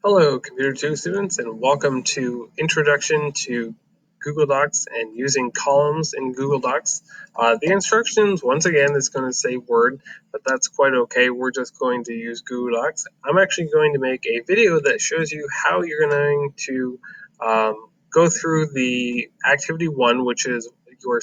Hello, Computer 2 students, and welcome to Introduction to Google Docs and Using Columns in Google Docs. The instructions, once again, is going to say Word, but that's quite okay. We're just going to use Google Docs. I'm actually going to make a video that shows you how you're going to go through the Activity 1, which is your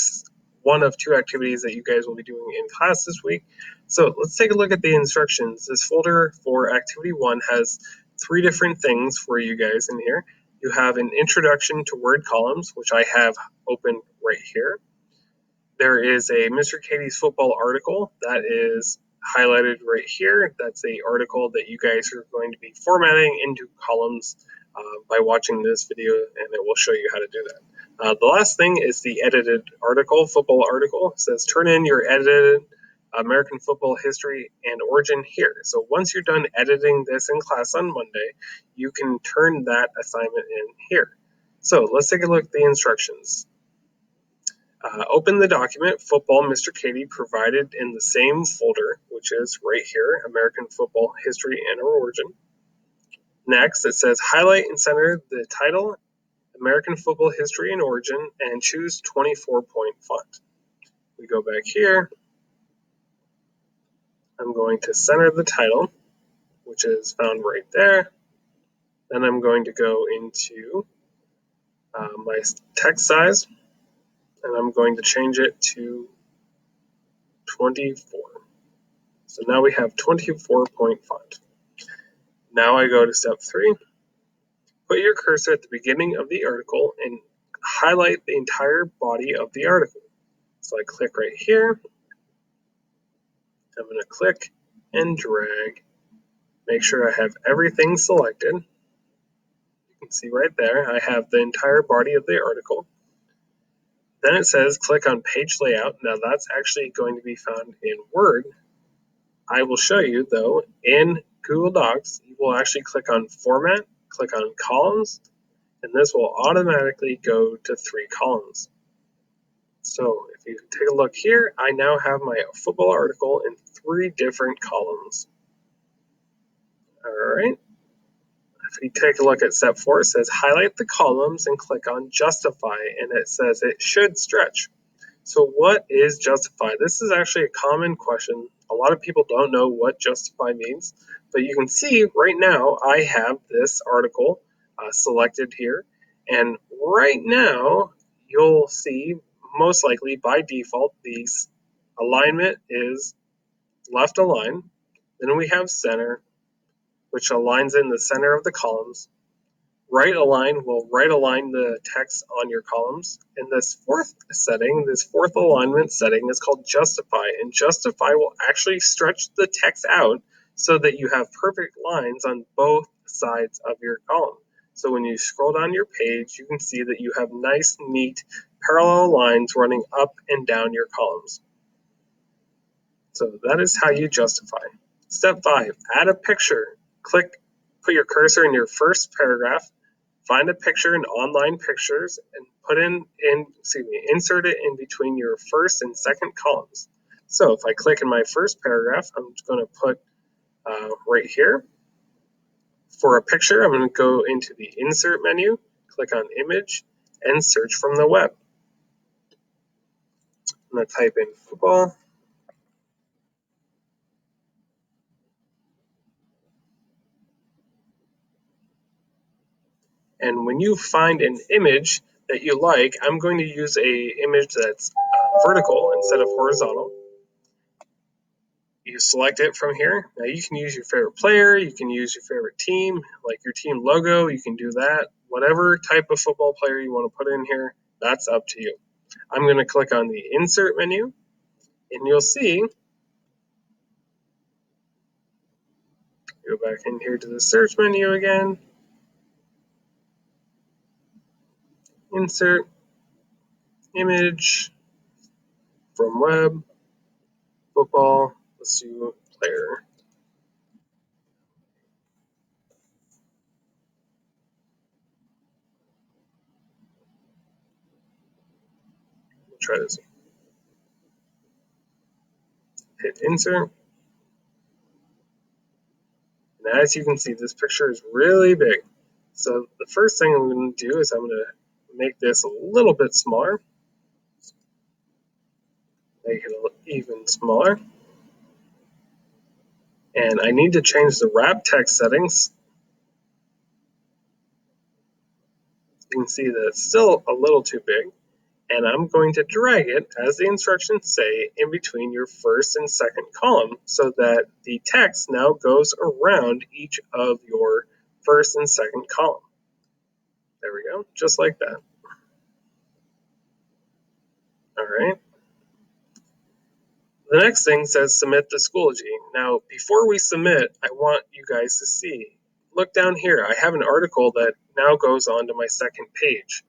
one of two activities that you guys will be doing in class this week. So let's take a look at the instructions. This folder for Activity 1 has three different things for you guys in here. You have an introduction to word columns, which I have open right here. There is a Mr. Cady's football article that is highlighted right here. That's a article that you guys are going to be formatting into columns by watching this video, and it will show you how to do that. The last thing is the edited article, football article. It says turn in your edited American football history and origin here. So once you're done editing this in class on Monday, you can turn that assignment in here. So let's take a look at the instructions. Open the document Football Mr. Cady provided in the same folder, which is right here, American Football History and Origin. Next, it says highlight and center the title, American Football History and Origin, and choose 24-point font. We go back here. I'm going to center the title, which is found right there. Then I'm going to go into my text size, and I'm going to change it to 24. So now we have 24-point font. Now I go to step 3. Put your cursor at the beginning of the article and highlight the entire body of the article. So I click right here. I'm going to click and drag. Make sure I have everything selected. You can see right there, I have the entire body of the article. Then it says click on page layout. Now that's actually going to be found in Word. I will show you though, in Google Docs, you will actually click on format, click on columns, and this will automatically go to 3 columns. So if you take a look here, I now have my football article in 3 different columns. All right. If you take a look at step 4, it says highlight the columns and click on justify, and it says it should stretch. So what is justify? This is actually a common question. A lot of people don't know what justify means, but you can see right now I have this article selected here, and right now you'll see most likely by default the alignment is left align. Then we have center, which aligns in the center of the columns. Right align will right align the text on your columns. And this fourth setting, this fourth alignment setting is called justify. And justify will actually stretch the text out so that you have perfect lines on both sides of your column. So when you scroll down your page, you can see that you have nice, neat, parallel lines running up and down your columns. So that is how you justify. Step 5, add a picture. Put your cursor in your first paragraph, find a picture in online pictures, and insert it in between your first and second columns. So if I click in my first paragraph, I'm just going to put right here. For a picture, I'm going to go into the insert menu, click on image, and search from the web. I'm going to type in football. And when you find an image that you like, I'm going to use a image that's vertical instead of horizontal. You select it from here. Now you can use your favorite player, you can use your favorite team, like your team logo, you can do that. Whatever type of football player you want to put in here, that's up to you. I'm going to click on the insert menu, and you'll see, go back in here to the search menu again, insert, image, from web, football, let's do player. We'll try this. Hit insert. And as you can see, this picture is really big. So the first thing I'm going to do is I'm going to make this a little bit smaller, make it even smaller. And I need to change the wrap text settings. You can see that it's still a little too big. And I'm going to drag it, as the instructions say, in between your first and second column so that the text now goes around each of your first and second column. There we go, just like that. All right. The next thing says submit the Schoology. Now, before we submit, I want you guys to see. Look down here. I have an article that now goes on to my second page.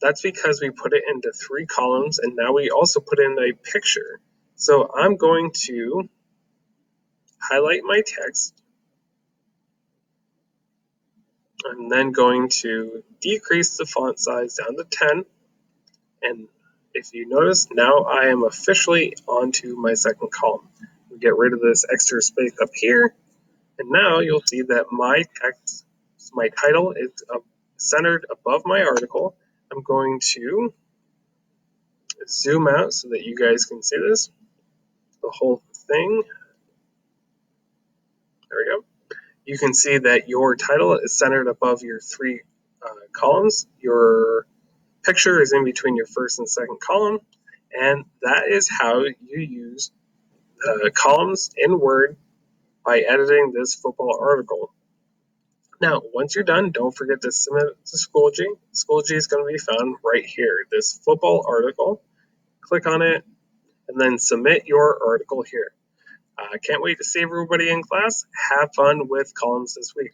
That's because we put it into 3 columns, and now we also put in a picture. So I'm going to highlight my text. I'm then going to decrease the font size down to 10. And if you notice, now I am officially onto my second column. We get rid of this extra space up here. And now you'll see that my text, my title is centered above my article. I'm going to zoom out so that you guys can see this, the whole thing. There we go. You can see that your title is centered above your 3 columns. Your picture is in between your first and second column. And that is how you use columns in Word by editing this football article. Now, once you're done, don't forget to submit it to Schoology. Schoology is going to be found right here, this football article. Click on it, and then submit your article here. I can't wait to see everybody in class. Have fun with columns this week.